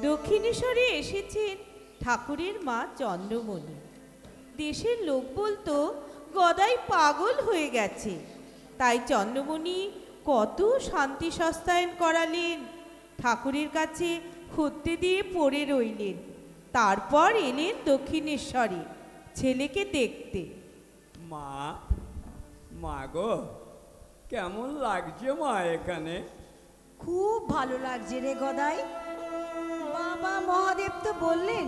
দক্ষিণেশ্বরে এসেছেন ঠাকুরের মা চন্দ্রমণি। দেশের লোক বলতো গদাই পাগল হয়ে গেছে, তাই চন্দ্রমণি কত শান্তি সস্তায়ন করালেন, ঠাকুরের কাছে হত্যে দিয়ে পড়ে রইলেন। তারপর এলেন দক্ষিণেশ্বরে ছেলেকে দেখতে। মা, মা গো, কেমন লাগছে মা এখানে? খুব ভালো লাগছে রে গদাই। বাবা মহাদেব তো বললেন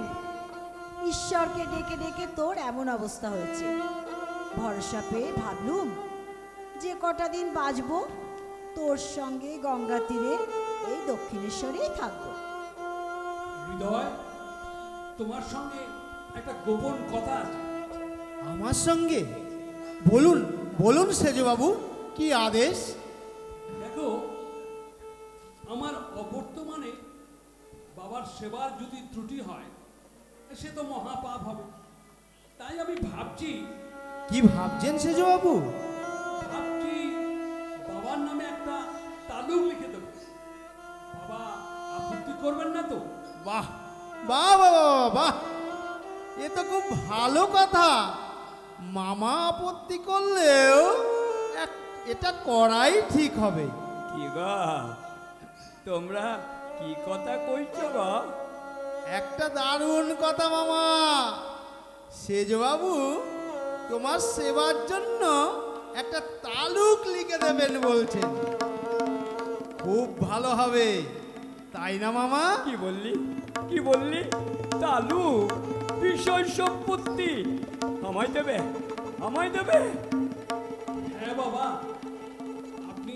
ঈশ্বরকে ডেকে ডেকে তোর এমন অবস্থা হয়েছে। ভরসা পেয়ে ভাবলুম যে কটা দিন বাঁচবো তোর সঙ্গে গঙ্গা তীরে এই দক্ষিণেশ্বরেই থাকবো। হৃদয়, তোমার সঙ্গে একটা গোপন কথা আছে। আমার সঙ্গে? বলুন বলুন সেজবাবু, কি আদেশ? দেখো, আমার অবর্তমানে বাবার সেবার যদি ত্রুটি হয় সে তো মহাপাপ হবে। তাই আমি ভাবছি কি ভাবছেন সেজবাবু? ভাবছি বাবার নামে একটা তালুক লিখে দেবো। বাবা আপত্তি করবেন না তো? বাহ বাহ বাহ বাহ, এ তো খুব ভালো কথা। মামা আপত্তি করলেও এটা করাই ঠিক হবে। কি গো, তোমরা কি কথা কইছো গো? একটা দারুণ কথা মামা। সেজবাবু তোমার সেবার জন্য একটা তালুক লিখে দেবেন বলছেন। খুব ভালো হবে, তাই না মামা? কি বললি, কি বললি? তালু বিষয় সম্পত্তি আমায় দেবে, আমায় দেবে? হ্যাঁ বাবা, আপনি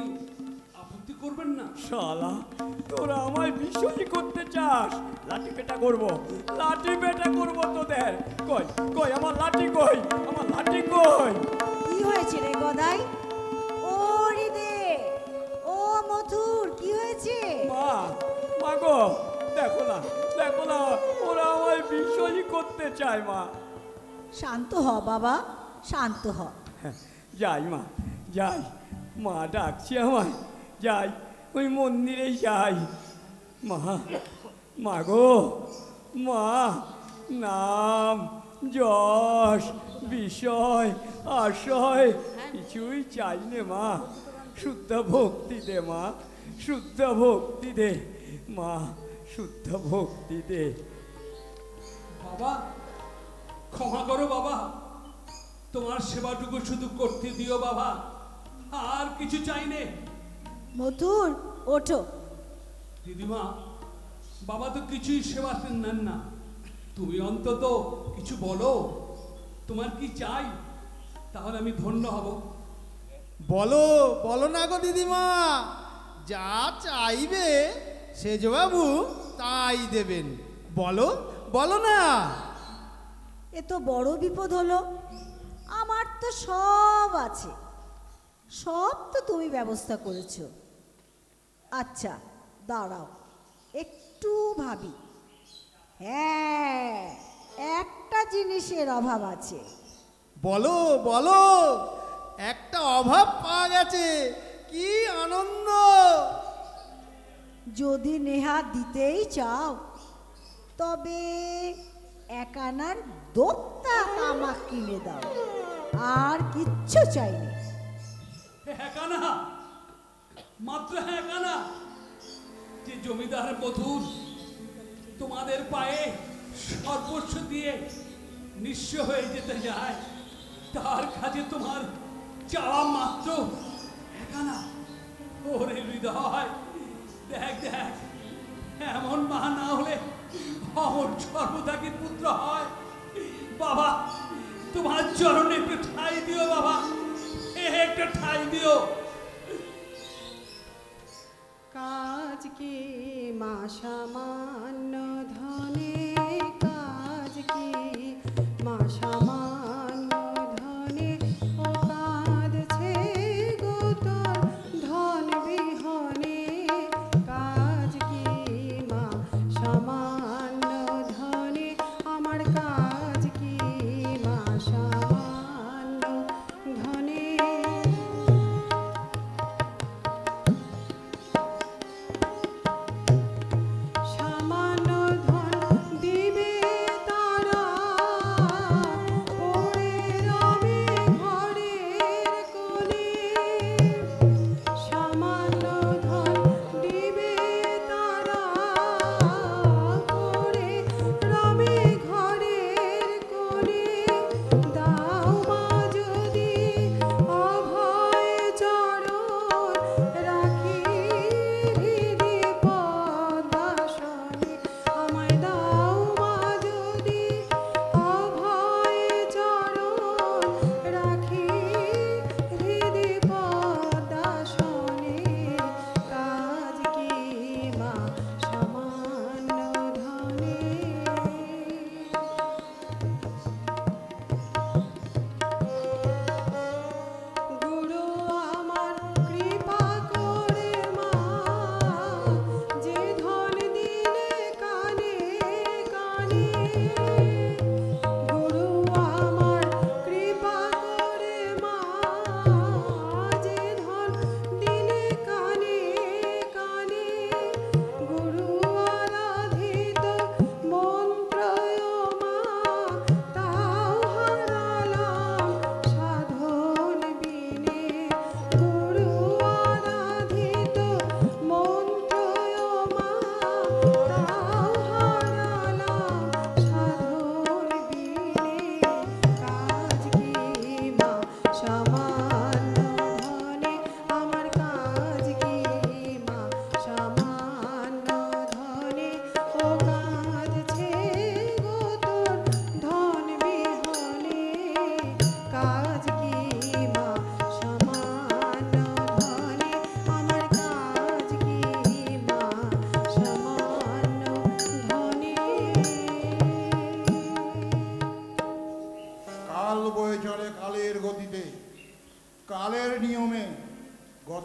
আপত্তি করবেন না? শালা, তোরা আমায় বিষয় করতে চাস? লাঠি পেটা করবো, লাঠি পেটা করবো তোদের। কই কই আমার লাঠি, কই আমার লাঠি, কই? কি হয়েছে রে গদাই? ও হৃদে, ও মথুর, কি হয়েছে? মা, মা গো, দেখো না, দেখো না, ওরা আমায় বিষয় করতে চায়। মা, শান্ত হ বাবা, শান্ত হ। যাই মা, যাই। মা ডাকছি আমায়, যাই, ওই মন্দিরে যাই। মা, মা গো, মা, নাম যশ বিষয় আশয় কিছুই চাই নে মা। শুদ্ধ ভক্তি দে মা, শুদ্ধ ভক্তি দে মা, শুদ্ধ ভক্তি দে। বাবা ক্ষমা করো বাবা, তোমার সেবাটুকু শুধু করতে দিও বাবা, আর কিছু চাই নে। মথুর ওঠো। দিদিমা, বাবা তো কিছুই সেবা নেন না, তুমি অন্তত কিছু বলো, তোমার কি চাই, তাহলে আমি ধন্য হব। বলো বলো না গো দিদিমা, যা চাইবে সেজবাবু তাই দেবেন। বলো বলো না। এ তো বড় বিপদ হলো। আমার তো সব আছে, সব তো তুমি ব্যবস্থা করেছো। আচ্ছা দাঁড়াও, একটু ভাবি। হ্যাঁ, একটা জিনিসের অভাব আছে। বলো বলো, একটা অভাব পাওয়া গেছে, কি আনন্দ! যদি নেহা দিতেই চাও তবে একানার দোক্তা তামাক কিনে দাও, আর কিচ্ছু চাইনি। হ্যাকানা, মাত্র হ্যাকানা, যে জমিদার মধুর তোমাদের পায়ে সর্বস্ব দিয়ে নিঃস্ব হয়ে যেতে যায়, তার কাছে তোমার চাওয়া মাত্র হ্যাকানা। ওরে হৃদয়, দেখ দেখ, এমন মা না হলে অমর সর্বদাকে পুত্র হয়। বাবা তোমার চরণে একটু ঠাই দিও বাবা, একটা ঠাই দিও। কাজ কি মা সামান্য ধনে, কাজ কি মা সামান্য ধনে, ও কাঁদছে গো তোর ধন বিহনে, কাজ কি মা সামান্য ধনে, আমার কাজ কি মা সামান্য ধনে। সামান্য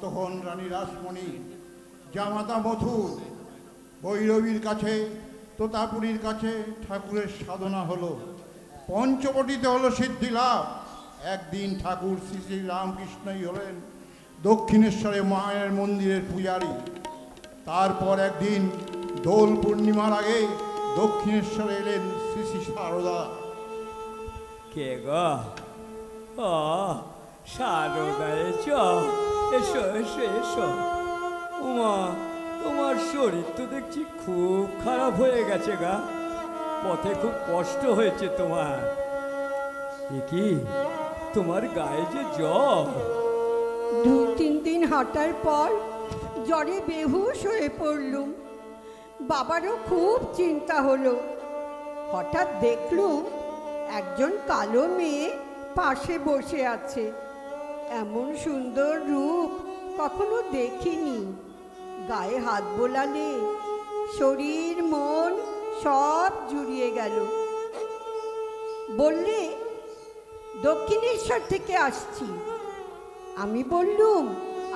ততক্ষণ রানী রাসমণি জামাতা মথুর ভৈরবীর কাছে তোতাপুরীর কাছে ঠাকুরের সাধনা হলো, পঞ্চবটিতে হলো সিদ্ধি লাভ। একদিন ঠাকুর শ্রী শ্রী রামকৃষ্ণই হলেন দক্ষিণেশ্বরে মায়ের মন্দিরের পূজারী। তারপর একদিন দোল পূর্ণিমার আগে দক্ষিণেশ্বরে এলেন শ্রী শ্রী সারদা। কে গো? ও সারদা, এসো এসো এসো এসো। উমা, তোমার শরীর তো দেখছি খুব খারাপ হয়ে গেছে গা, পথে খুব কষ্ট হয়েছে তোমার। এ কি, তোমার গায়ে যে জ্বর? 2-3 দিন হাঁটার পর জ্বরে বেহুশ হয়ে পড়লুম। বাবারও খুব চিন্তা হলো। হঠাৎ দেখলুম একজন কালো মেয়ে পাশে বসে আছে। এমন সুন্দর রূপ কখনো দেখিনি। গায়ে হাত বোলালে শরীর মন সব জুড়িয়ে গেল। বললে দক্ষিণেশ্বর থেকে আসছি। আমি বললুম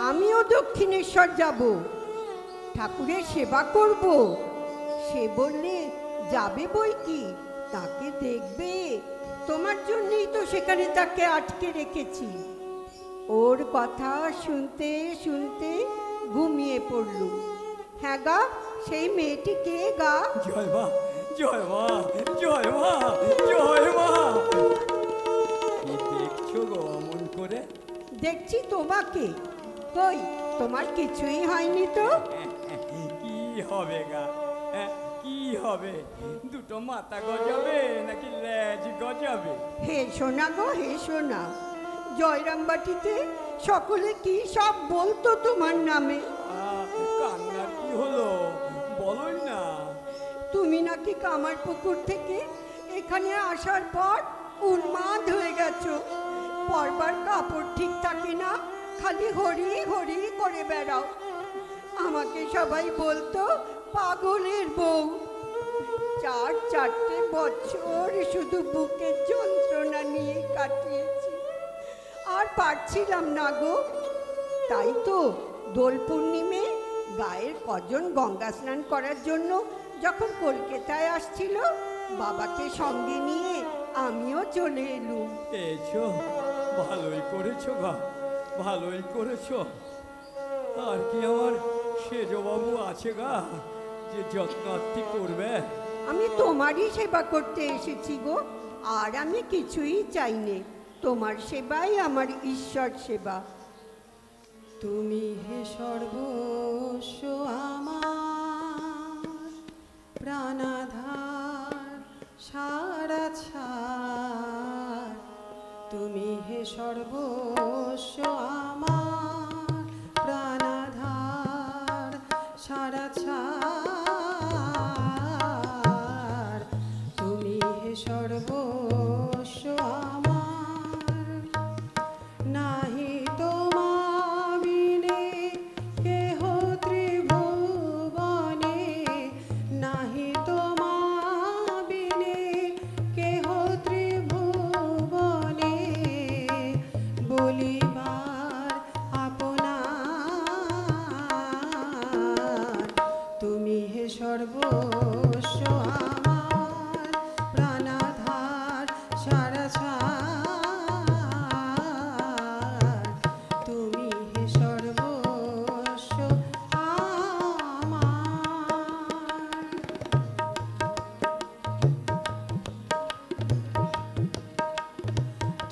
আমিও দক্ষিণেশ্বর যাব, ঠাকুরের সেবা করব। সে বললে যাবে বই কি, তাকে দেখবে, তোমার জন্যই তো সেখানে তাকে আটকে রেখেছি। ওর কথা শুনতে শুনতে ঘুমিয়ে পড়লুম। হ্যাঁ গা, সেই মেয়েটি কে গা? জয় মা, জয় মা, জয় মা, জয় মা। কি দেখছো গো অমন করে? দেখছি তোমাকে। কই, তোমার কিছুই হয়নি তো? কি হবে গা, কি হবে? দুটো মাথা গজাবে নাকি লেজ গজাবে? হে সোনা গো, হে সোনা, জয়রামবাটিতে সকলে কি সব বলতো তোমার নামে। কান্নার কি হলো বলোই না। তুমি নাকি কামারপুকুর থেকে এখানে আসার পর উন্মাদ হয়ে গেছো। পরবার কাপড় ঠিক থাকে না, খালি হরি হরি করে বেড়াও। আমাকে সবাই বলতো পাগলের বউ। 4 বছর শুধু বুকের যন্ত্রণা নিয়ে কাটিয়েছি, আর পারছিলাম না গো। তাই তো দোল পূর্ণিমে গায়ের কজন গঙ্গা স্নান করার জন্য যখন কলকাতায় আসছিল, বাবাকে সঙ্গে নিয়ে আমিও চলে এলুম। এসো, ভালোই করেছো গা, ভালোই করেছো। আর কি আমার সেজবাবু আছে গা যে যত্নার্থী করবে? আমি তোমারই সেবা করতে এসেছি গো, আর আমি কিছুই চাইনি। তোমার সেবাই আমার ঈশ্বর সেবা। তুমি হে সর্বস্ব আমার, প্রাণাধার সারা ছাড়। তুমি হে সর্বস্ব আমার, প্রাণাধার সারা ছাড়। তুমি হে সর্বস্ব আমার, নাহি তোমা বিনে কেহ ত্রিভুবনে, নাহি তোমা বিনে কেহ ত্রিভুবনে, বলিবার আপনার। তুমি হে সর্বস্ব আমার, প্রাণাধার সারা ছাড়। তুমি হে সর্বস্ব আমার।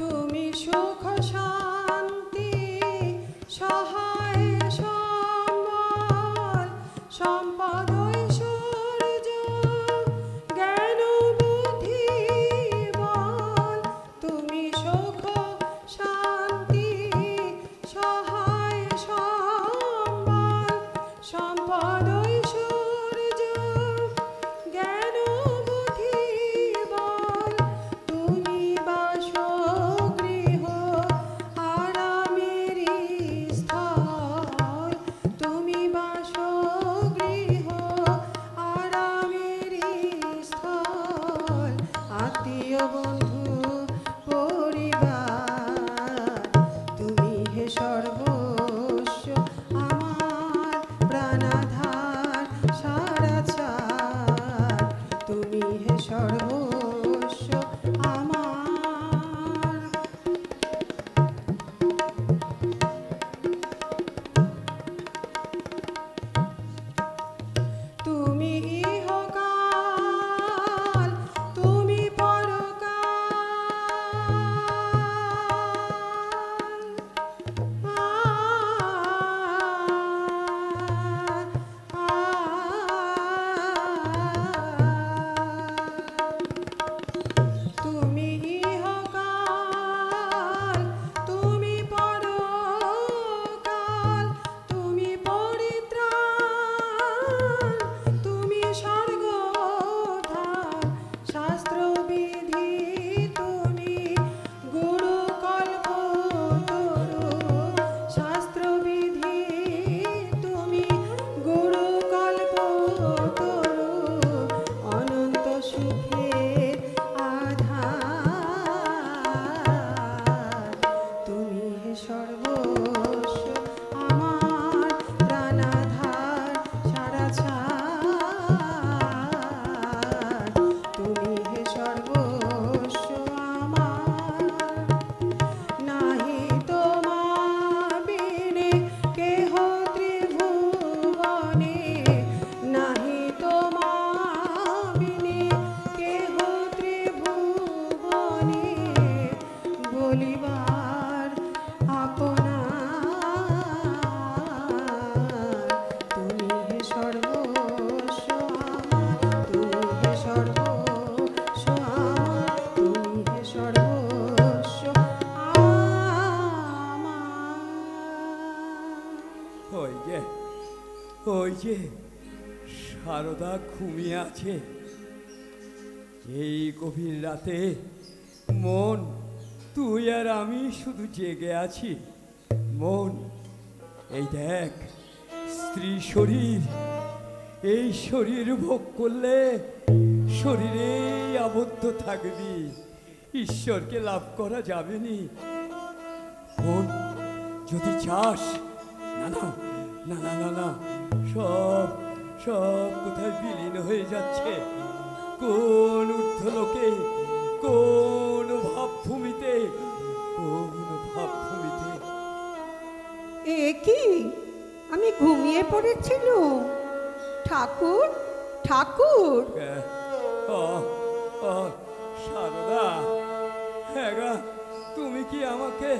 তুমি সুখ শান্তি সহায় সম্বল, সম্পদ ঐশ্বর্য ওই যে ওই যে সারদা ঘুমিয়ে আছে। এই গভীর রাতে মন, তুই আর আমি শুধু জেগে আছি। মন, এই দেখ, স্ত্রী শরীর, এই শরীর ভোগ করলে শরীরে আবদ্ধ থাকবি, ঈশ্বরকে লাভ করা যাবে নি। মন, যদি চাস, না না না না না না, সব সব কোথায় বিলীন হয়ে যাচ্ছে, কোন ঊর্ধ্বলোকে, কোন ভাবভূমিতে, কোন ভাবভূমিতে। এ কি, আমি ঘুমিয়ে পড়েছিল? ঠাকুর, ঠাকুর! সারদা, হ্যাঁ গা, তুমি কি আমাকে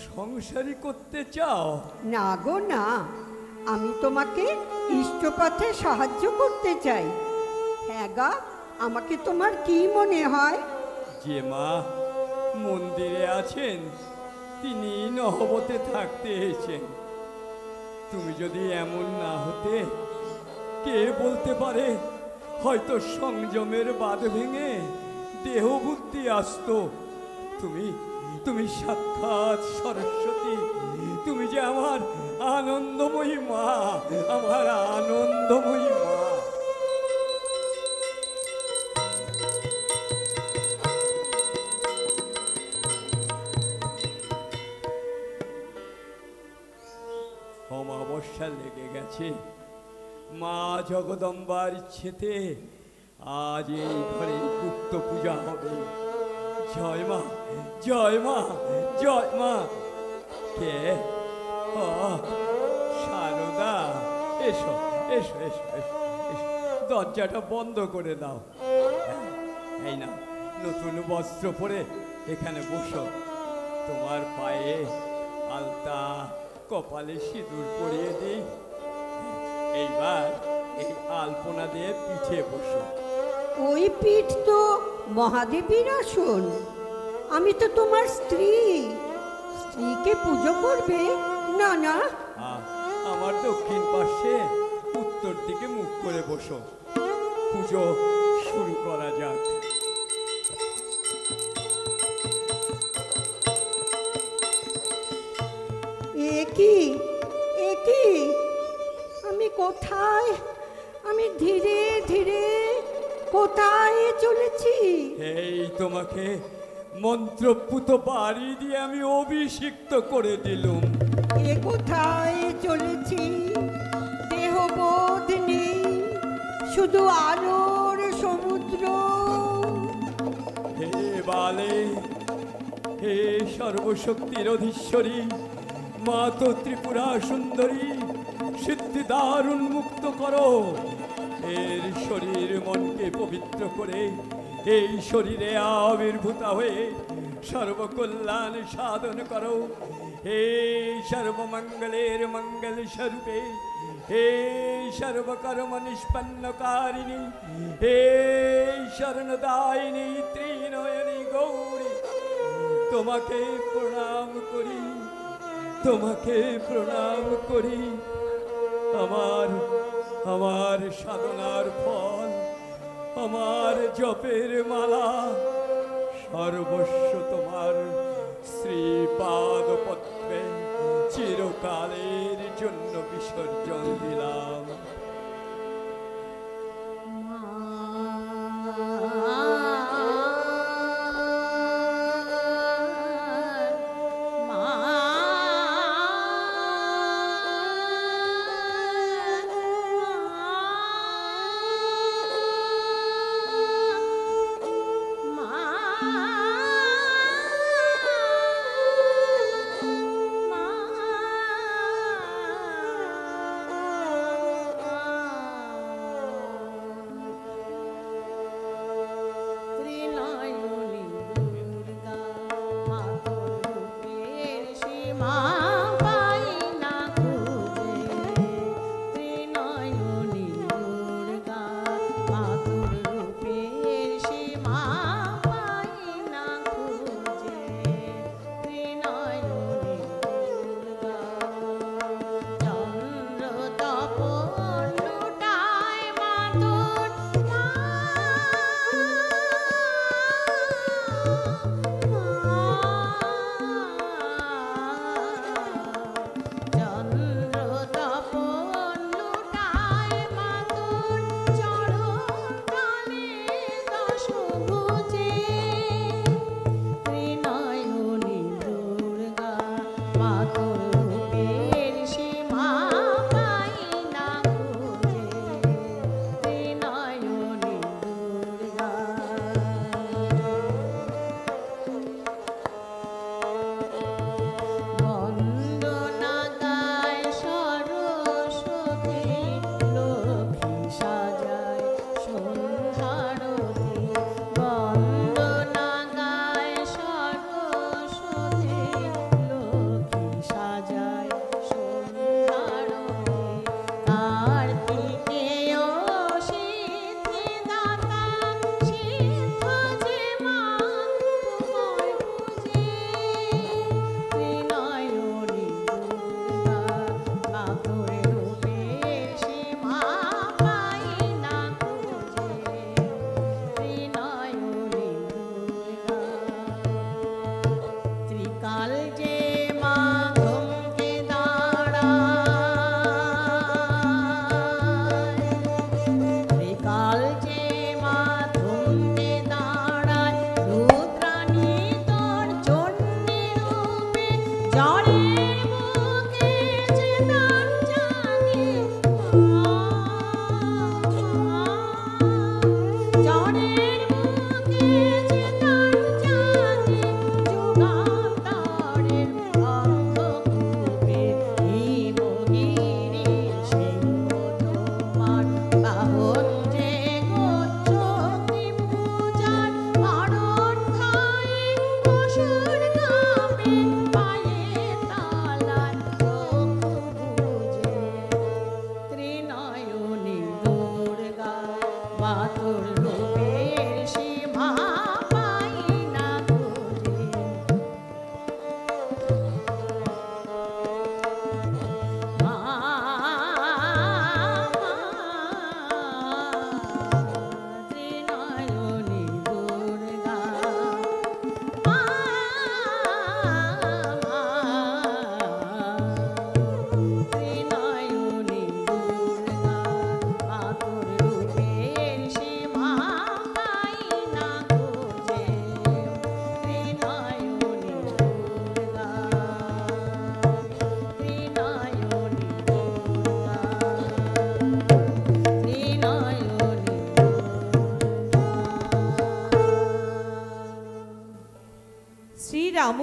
সংসারী করতে চাও? না গো না, আমি তোমাকে ইষ্টপথে সাহায্য করতে চাই। হ্যাঁ গা, আমাকে তোমার কি মনে হয়? যে মা মন্দিরে আছেন তিনি নহবতে থাকতে এসেছেন। তুমি যদি এমন না হতে, কে বলতে পারে, হয়তো সংযমের বাঁধ ভেঙে দেহ বুদ্ধি আসতো। তুমি তুমি সাক্ষাৎ সরস্বতী, তুমি যে আমার আনন্দময়ী মা, আমার আনন্দময়ী মা। অমাবস্যা লেগে গেছে। মা জগদম্বার ইচ্ছেতে আজ এই ঘরে গুপ্ত পূজা হবে। জয় মা, জয় মা, জয় মা। কে? সারদা, এসো এসো এসো এসো, দরজাটা বন্ধ করে দাও। এই না, নতুন বস্ত্র পরে এখানে বসো। তোমার পায়ে আলতা, কপালে সিঁদুর পরিয়ে দিই। এইবার এই আলপনা দিয়ে পিঠে বসো। ওই পিঠ তো মহাদেবীর আসন। আমি তো তোমার স্ত্রী, স্ত্রীকে পুজো করবে? না না, আমার দক্ষিণ পাশে উত্তর দিকে মুখ করে বসো। পুজো শুরু করা যাক। এ কি, এ কি, আমি কোথায়, আমি ধীরে ধীরে কোথায় চলেছি? এই তোমাকে মন্ত্রপুত বাড়ি দিয়ে আমি অভিষিক্ত করে দিলুম। এ কোথায় চলেছি? দেহবোধ নেই, শুধু আলোর সমুদ্র। হে বালে, হে সর্বশক্তির অধীশ্বরী, মা তো ত্রিপুরা সুন্দরী, সিদ্ধিদ্বার উন্মুক্ত করো। এর শরীর মনকে পবিত্র করে এই শরীরে আবির্ভূত হয়ে সর্বকল্যাণ সাধন করো। হে সর্বমঙ্গলের মঙ্গল স্বরূপে, হে সর্বকর্ম নিষ্পন্নকারিণী, হে শরণদায়িনী ত্রিনয়নী গৌরী, তোমাকে প্রণাম করি, তোমাকে প্রণাম করি। আমার আমার সাধনার ফল, আমার জপের মালা, সর্বস্ব তোমার শ্রীপাদ পদ্মে চিরকালের জন্য বিসর্জন দিলাম।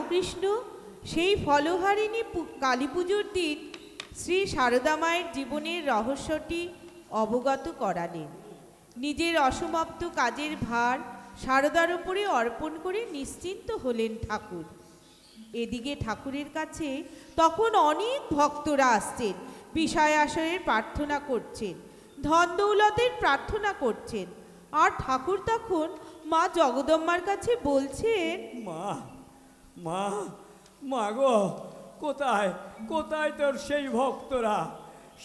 রামকৃষ্ণ সেই ফলহারিণী কালী পুজোর দিন শ্রী সারদা মায়ের জীবনের রহস্যটি অবগত করালেন। নিজের অসমাপ্ত কাজের ভার সারদার উপরে অর্পণ করে নিশ্চিন্ত হলেন ঠাকুর। এদিকে ঠাকুরের কাছে তখন অনেক ভক্তরা আসছেন, বিষয় আশয়ের প্রার্থনা করছেন, ধন দৌলতের প্রার্থনা করছেন। আর ঠাকুর তখন মা জগদম্বার কাছে বলছেন, মা মা মা গো, কোথায় কোথায় তোর সেই ভক্তরা?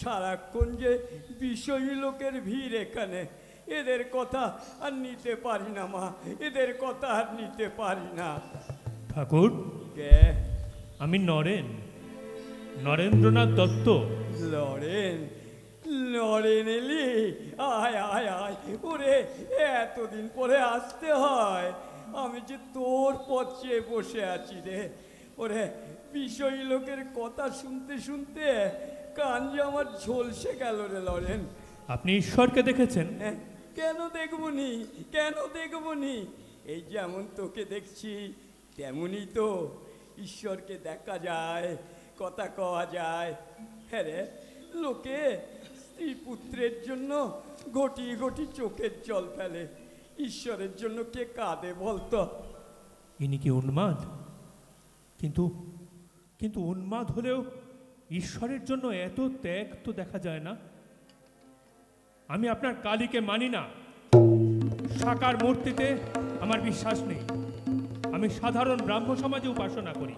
সারাক্ষণ যে বিষয়ী লোকের ভিড় এখানে, এদের কথা আর নিতে পারি না মা, এদের কথা আর নিতে পারি না। ঠাকুর, কে? আমি নরেন্দ্রনাথ দত্ত। লড়েন লড়েন এলি? আয় আয় আয়, ওরে এতদিন পরে আসতে হয়। আমি যে তোর পথ চেয়ে বসে আছি রে। ওরে বিষয়ী লোকের কথা শুনতে শুনতে কান যে আমার ঝলসে গেল রে লড়েন। আপনি ঈশ্বরকে দেখেছেন? হ্যাঁ, কেন দেখবনি, কেন দেখবনি? এই যেমন তোকে দেখছি তেমনই তো ঈশ্বরকে দেখা যায়, কথা কওয়া যায়। হ্যাঁ রে, লোকে স্ত্রী পুত্রের জন্য ঘটি ঘটি চোখের জল ফেলে, ঈশ্বরের জন্য কে কাঁদে বলতো? ইনি কি উন্মাদ? কিন্তু কিন্তু উন্মাদ হলেও ঈশ্বরের জন্য এত ত্যাগ তো দেখা যায় না। আমি আপনার কালীকে মানি না, সাকার মূর্তিতে আমার বিশ্বাস নেই। আমি সাধারণ ব্রাহ্ম সমাজে উপাসনা করি।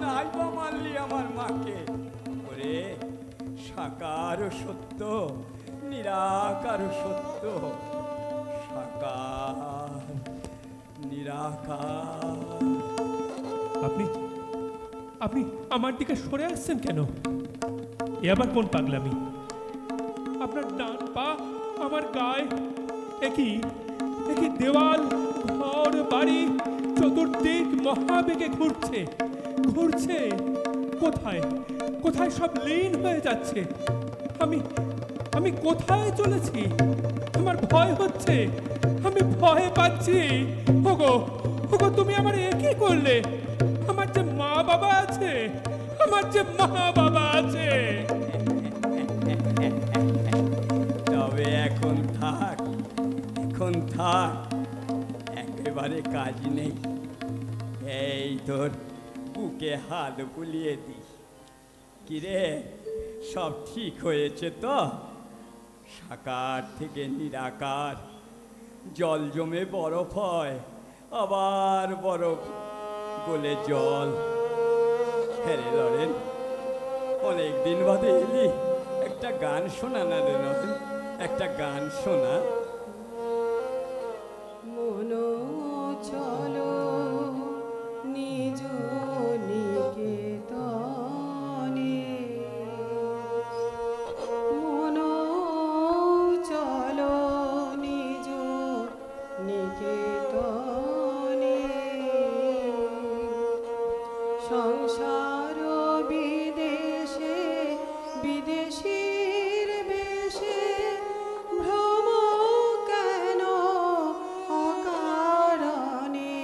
নাই বা মানলি আমার মাকে? ওরে সাকার সত্য, নিরাকার সত্য। সাকার নিরাকার। আপনি আপনি আমার দিকে সরে আসছেন কেন? এ আবার কোন পাগলামি? আপনার ডান পা আমার গায়ে, একই দেওয়াল, ঘর, বাড়ি চতুর্দিক মহাবেগে ঘুরছে ঘুরছে। কোথায় কোথায় সব লীন হয়ে যাচ্ছে। আমি কোথায় চলেছি? আমার ভয় হচ্ছে, আমি ভয় পাচ্ছি। ওগো ওগো, তুমি আমার একই করলে। আমার যে মা বাবা আছে, আমার যে মা বাবা আছে। তবে এখন থাক, এখন থাক, একেবারে কাজ নেই। এই তোর বুকে হাত বুলিয়ে দি। কিরে, সব ঠিক হয়েছে তো? সাকার থেকে নিরাকার, জল জমে বরফ হয়, আবার বরফ গলে জল। হ্যাঁ রে লড়েন, অনেকদিন বাদে এলি, একটা গান শোনা না রে লড়েন, একটা গান শোনা। মনো চলো নিজ নিকেতনে, মনো চলো নিজ নিকেতনে, সংসার বিদেশে বিদেশীর বেশে ভ্রম কেন অকারণে,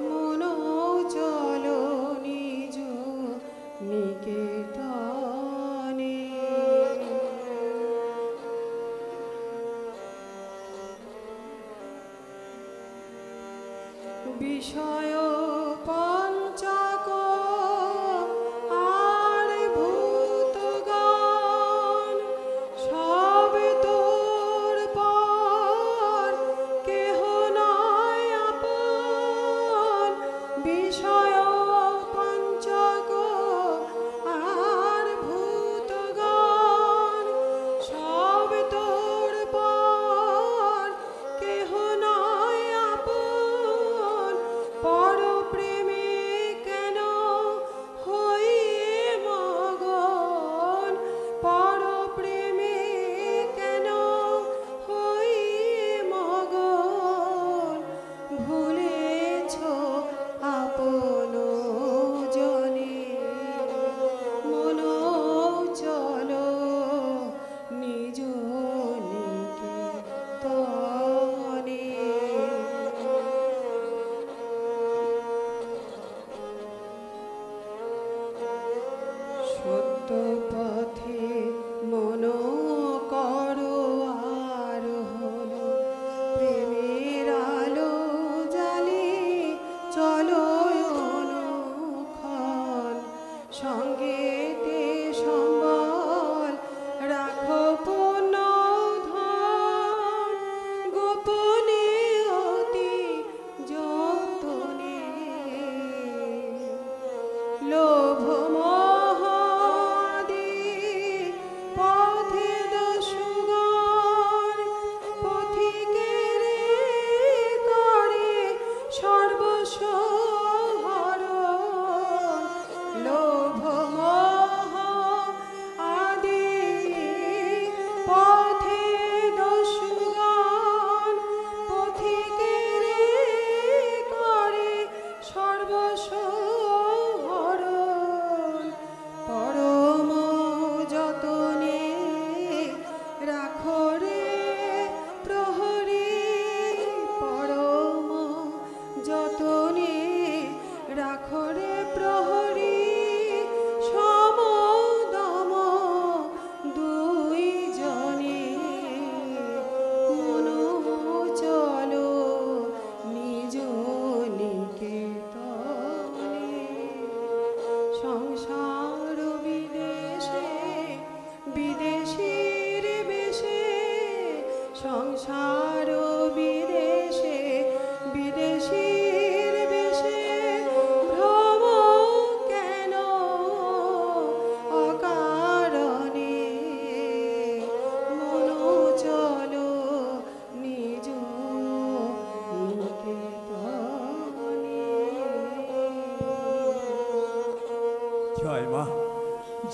মনো চলো নিজ নিকেতনে। বিষয় পঞ্চক আর ভূতগণ সব তোর পর, কেহ নয় আপন। বিষয় পঞ্চক আর ভূতগণ সব তোর পর, কেহ নয় আপন।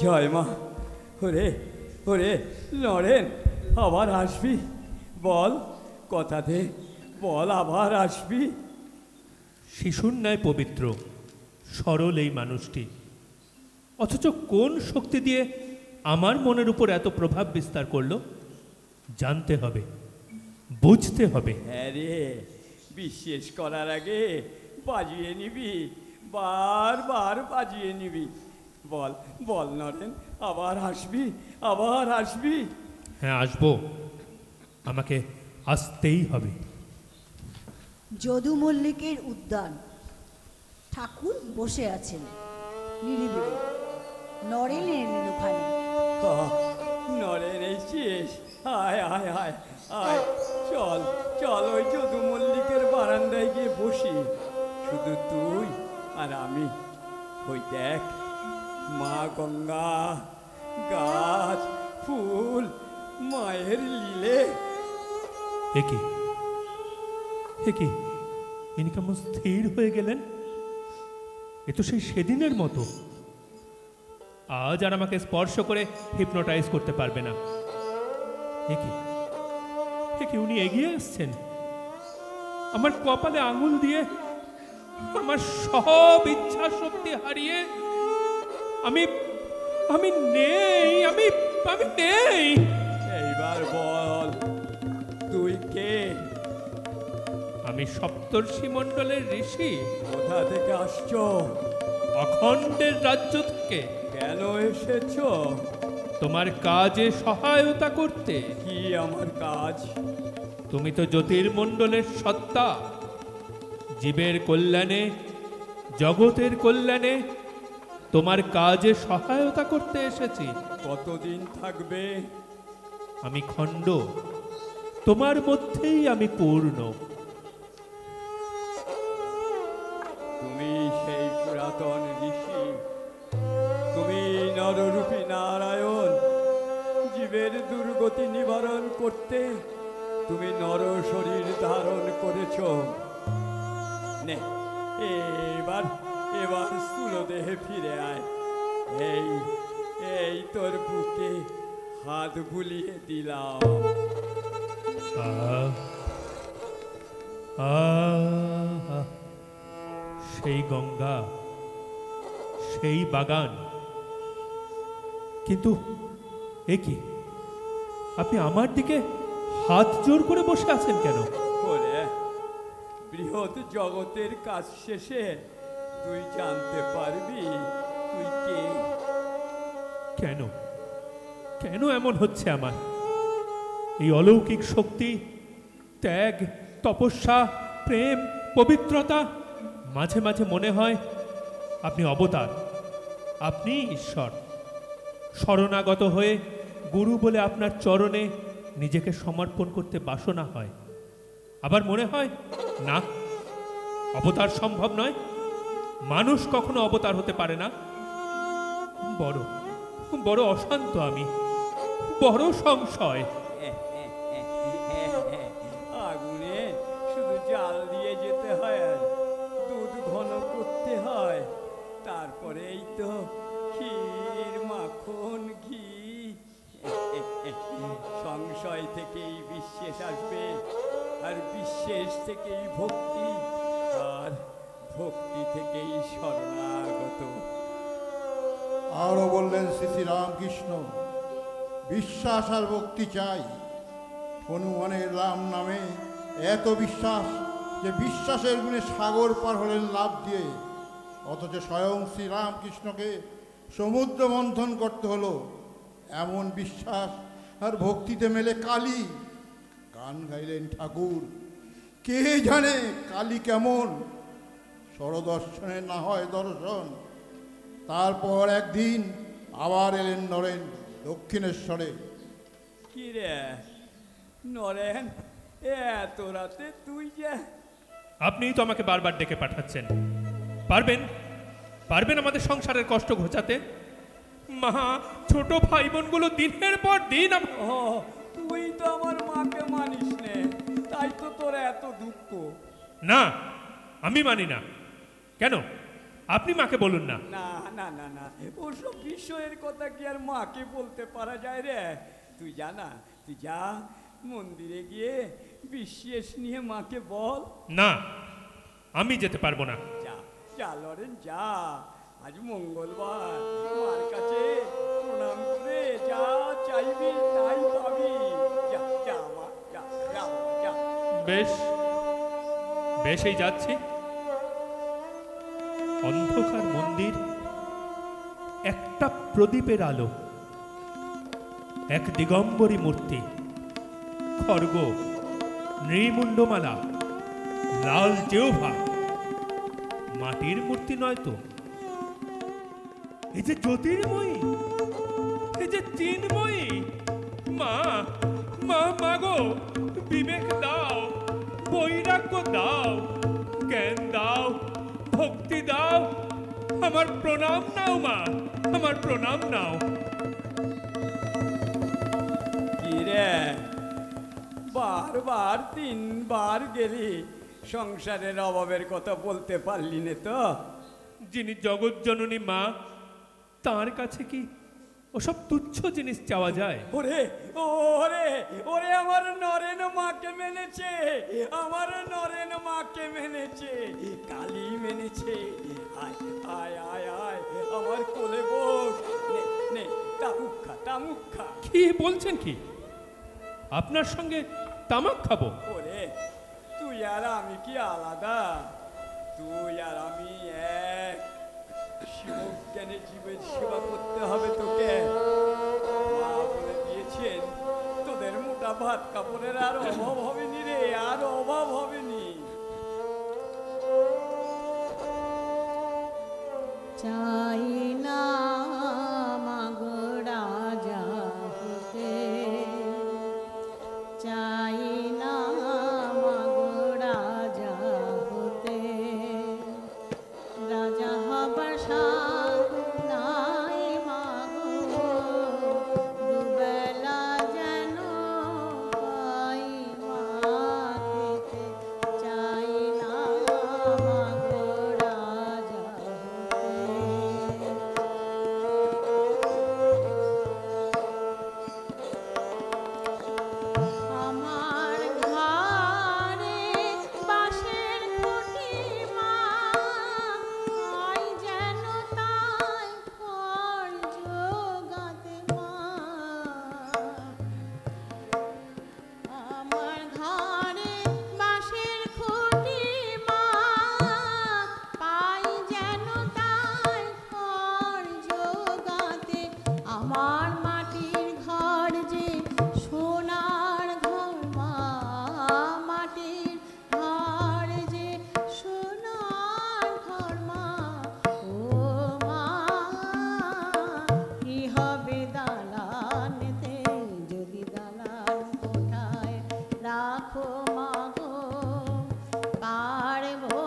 জয় মা। ওরে ওরে নরেন, আবার আসবি? বল, কথা দে, বল আবার আসবি। শিশুর ন্যায় পবিত্র সরল এই মানুষটি, অথচ কোন শক্তি দিয়ে আমার মনের উপর এত প্রভাব বিস্তার করলো জানতে হবে, বুঝতে হবে। হ্যাঁ রে, বিশ্বাস করার আগে বাজিয়ে নিবি, বারবার বাজিয়ে নিবি। বল বল নরেন, আবার আসবি? আবার আসবি? হ্যাঁ, আসবো, আমাকে আসতেই হবে। যদু মল্লিকের উদ্যান, ঠাকুর বসে আছেন নিরিবিলি, নরেন এলেন ওখানে। নরেন এসেছিস? আয় আয় আয় আয়, চল চল, ওই যদু মল্লিকের বারান্দায় গিয়ে বসি, শুধু তুই আর আমি। ওই দেখ, মা গঙ্গা, গাছ, ফুল, মায়ের লীলে। একি একি, ইনি কেমন স্থির হয়ে গেলেন? এ তো সেই সেদিনের মতো। আজ আর আমাকে স্পর্শ করে হিপনোটাইজ করতে পারবে না। একি একি, উনি এগিয়ে আসছেন, আমার কপালে আঙুল দিয়ে আমার সব ইচ্ছা শক্তি হারিয়ে আমি আমি নেই, আমি আমি নেই। এইবার বল, তুই কে? আমি সপ্তর্ষি মণ্ডলের ঋষি। কোথা থেকে আসছো? অখণ্ডের রাজ্য থেকে। কেন এসেছো? তোমার কাজে সহায়তা করতে। কি আমার কাজ? তুমি তো জ্যোতির্মণ্ডলের সত্তা, জীবের কল্যাণে, জগতের কল্যাণে তোমার কাজে সহায়তা করতে এসেছি। কতদিন থাকবে? আমি খণ্ড, তোমার মধ্যেই আমি পূর্ণ। তুমি সেই পুরাতন ঋষি, তুমি নররূপী নারায়ণ। জীবের দুর্গতি নিবারণ করতে তুমি নর শরীর ধারণ করেছ। নে, এবার এবার স্থূলদেহে ফিরে আয়। এই এই তোর বুকে হাত বুলিয়ে দিলাম। আহ, আহ, সেই গঙ্গা, সেই বাগান, কিন্তু এ কি, আপনি আমার দিকে হাত জোর করে বসে আছেন কেন? করে বৃহৎ জগতের কাজ শেষে তুই জানতে পারবি তুই কে। কেন কেন এমন হচ্ছে আমার? এই অলৌকিক শক্তি, ত্যাগ, তপস্যা, প্রেম, পবিত্রতা, মাঝে মাঝে মনে হয় আপনি অবতার, আপনি ঈশ্বর। শরণাগত হয়ে গুরু বলে আপনার চরণে নিজেকে সমর্পণ করতে বাসনা হয়। আবার মনে হয় না, অবতার সম্ভব নয়, মানুষ কখনো অবতার হতে পারে না। বড় বড় অশান্ত আমি, বড় সংশয়। আগুনে শুধু জাল দিয়ে যেতে হয় আর দুধ ঘন করতে হয়, তারপরেই তো ক্ষীর, মাখন, ঘি। সংশয় থেকেই বিশ্বাস আসবে, আর বিশ্বাস থেকেই ভক্তি, আর ভক্তি থেকেই শরণাগত। আরও বললেন শ্রী শ্রী রামকৃষ্ণ, বিশ্বাস আর ভক্তি চাই। হনুমানের রাম নামে এত বিশ্বাস যে বিশ্বাসের গুণে সাগর পার হলেন লাভ দিয়ে, অথচ স্বয়ং শ্রী রামকৃষ্ণকে সমুদ্র মন্থন করতে হলো। এমন বিশ্বাস আর ভক্তিতে মেলে কালী। গান গাইলেন ঠাকুর, কে জানে কালী কেমন, স্বরদর্শনে না হয় দর্শন। তারপর একদিন আবার এলেন নরেন দক্ষিণেশ্বরে। কি রে নরেন, এত রাতে তুই যে? আপনিই তো আমাকে বারবার ডেকে পাঠাচ্ছেন। পারবেন পারবেন আমাদের সংসারের কষ্ট ঘোচাতে? মা, ছোট ভাই বোনগুলো দিনের পর দিন ও, তুই তো আমার মাকে মানিস নে, তাই তো তোর এত দুঃখ। না, আমি মানি না। কেন আপনি মাকে বলুন না। না না না না, ওসব বিষয়ের কথা কি আর মাকে বলতে পারা যায় রে? তুই জানা, তুই যা মন্দিরে গিয়ে বিশেষ নিয়ে মাকে বল। না, আমি যেতে পারবো না। যা যা লরেন যা, আজ মঙ্গলবার, মার কাছে প্রণাম করে যা চাইবি তাই পাবি। যা যা মা, যা যা যা। বেশ বেশ, এই যাচ্ছি। অন্ধকার মন্দির, একটা প্রদীপের আলো, এক দিগম্বরী মূর্তি, খড়গ, নৃমুণ্ডমালা, লাল জিহ্বা। মাটির মূর্তি নয় তো, এই যে জ্যোতির্ময়ী, এই যে চিন্ময়ী। মা মা মাগো, বিবেক দাও, বৈরাগ্য দাও, জ্ঞান দাও, ভক্তি দাও। আমার প্রণাম নাও মা, আমার প্রণাম নাও। কি রে, বারবার 3 বার গেলি, সংসারের অভাবের কথা বলতে পারলি না তো? যিনি জগৎ জননী মা, তার কাছে কি ওসব তুচ্ছ জিনিস চাওয়া যায়? ওরে ওরে ওরে, আমার নরেন মাকে মেনেছে, আমার নরেন মাকে মেনেছে, কালী মেনেছে। আয় আয় আয় আয়, আমার কোলে বস, নে নে, তামুক খা, তামুক খা। কি বলছেন কি? আপনার সঙ্গে তামাক খাবো? ওরে, তুই আর আমি কি আলাদা? তুই আর আমি এক। শিবজ্ঞানে জীবের সেবা করতে হবে তোকে। মা বলে দিয়েছেন, তোদের মোটা ভাত কাপড়ের আর অভাব হবে নি রে, আর অভাব হবে নি। চাই না মাগো রাজা হতে, চাই না মাগো রাজা হতে, রাজা হবার সাধ নাই মাগো, দুবেলা যেন পাই মা খেতে, চাই না মাগো রাজা হতে। আমার ঘরে বাঁশের খুঁটি মা, আই যেন তাই খড় জোগাতে মা। আমার ঘরে বাঁশের খুঁটি মা, পাই যেন তাই খড় জোগাতে। আমার মাটির ঘর যে সোনার ঘর মা, মাটির ঘর যে সোনার ঘর মা। ও মা, কি হবে দালানেতে যদি দালান কোঠায় রাখো মা গো, পারবো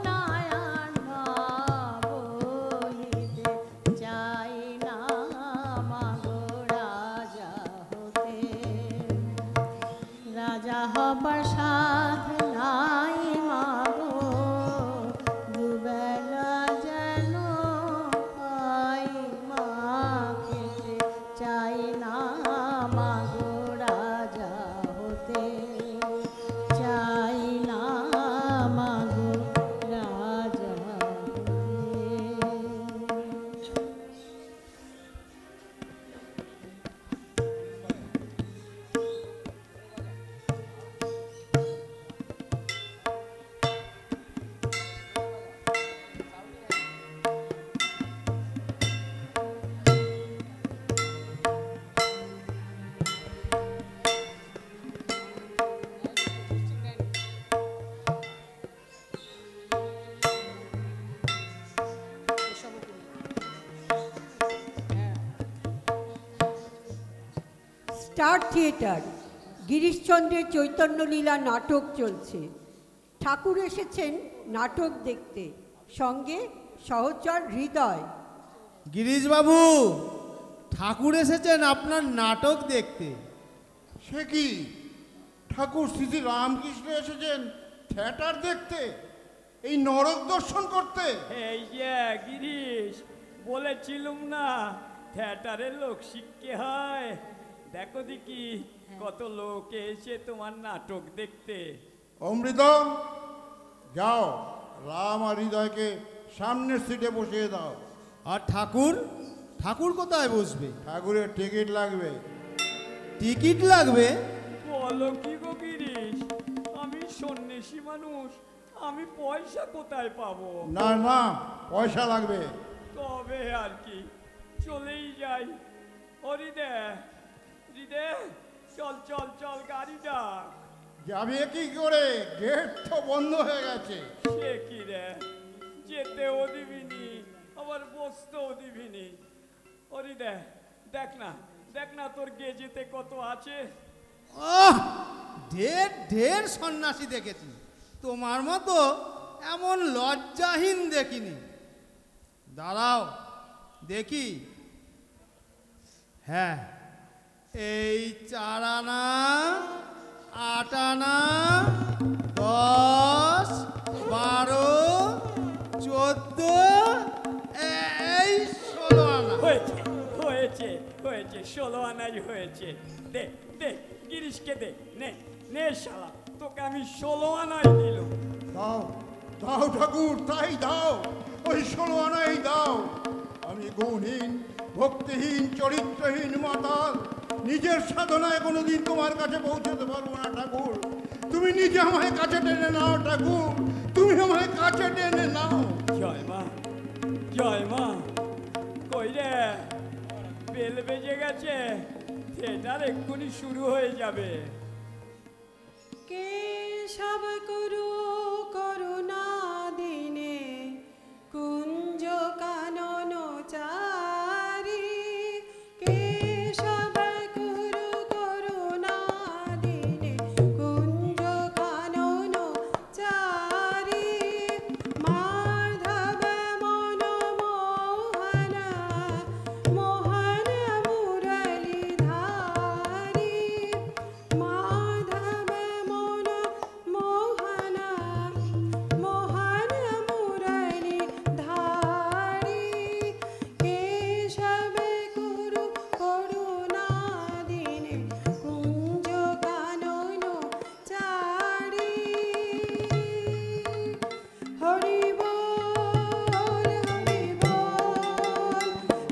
না আর বইতে, চাই না মা গো রাজা হতে, রাজা হবার সাধ নাই মা গো, দুবেলা যেন পাই মা খেতে, চাই না মা গো রাজা হতে, চাই না মা গো রাজা হতে। স্টার থিয়েটার গিরিশচন্দ্রের চৈতন্যলীলা নাটক চলছে। ঠাকুর এসেছেন নাটক দেখতে, সঙ্গে সহচর হৃদয়। গিরিশবাবু, ঠাকুর এসেছেন আপনার নাটক দেখতে। সে কি, ঠাকুর শ্রী শ্রী রামকৃষ্ণ এসেছেন থিয়েটার দেখতে? এই নরক দর্শন করতে? এই যে গিরিশ, বলেছিলুম না থিয়েটারের লোক শিখতে হয়। দেখো দেখি কত লোক এসে তোমার নাটক দেখতে। অমৃতম, যাও রাম আর হৃদয়কে সামনের সিটে বসিয়ে দাও। আর ঠাকুর? ঠাকুর কোথায় বসবে? ঠাকুরের টিকিট লাগবে। টিকিট লাগবে? বলো কি গো গিরিশ, আমি সন্ন্যাসী মানুষ, আমি পয়সা কোথায় পাবো? না না, পয়সা লাগবে। তবে আর কি, চলেই যাই। হরিদে, হৃদে, চল চল চল, গাড়ি ডাক। যাবে কি করে? গেট তো বন্ধ হয়ে গেছে। সে কি রে, যেতেও দিবিনি আবার বসতেও দিবিনি। হরিদে, দেখ না দেখ না তোর গেজেতে কত আছে। আহ, ঢের ঢের সন্ন্যাসী দেখেছি, তোমার মতো এমন লজ্জাহীন দেখিনি। দাঁড়াও দেখি। হ্যাঁ, এই 4 আনা, 8 আনা, 10, 12, 14, এই 16 আনা। হয়েছে হয়েছে হয়েছে, 16 আনাই হয়েছে। দে দে গিরিশকে দে, নে নে শালা, তোকে আমি 16 আনাই দিলাম। দাও দাও ঠাকুর, তাই দাও, ওই 16 আনাই দাও। আমি গুণহীন, ভক্তিহীন, চরিত্রহীন মাতাল, নিজের সাধনায় কোনোদিন তোমার কাছে পৌঁছতে পারবো না ঠাকুর। তুমি নিজে আমায় কাছে টেনে নাও ঠাকুর, তুমি আমায় কাছে টেনে নাও। জয় মা, জয় মা। কই রে, বেল বেজে গেছে, থিয়েটার এক্ষুনি শুরু হয়ে যাবে। কেশব করু করুণা দিনে কুঞ্জ কানন চারি, কেশব করু করুণা দিনে কুঞ্জ কানন চারি, মাধব মন মোহন মোহন মুরলী ধারি, মাধব মন মোহন মোহন মুরলী ধারি, কেশব গুরু করুণা দিনে কুঞ্জ কানন চারি। হরি বল হরি বল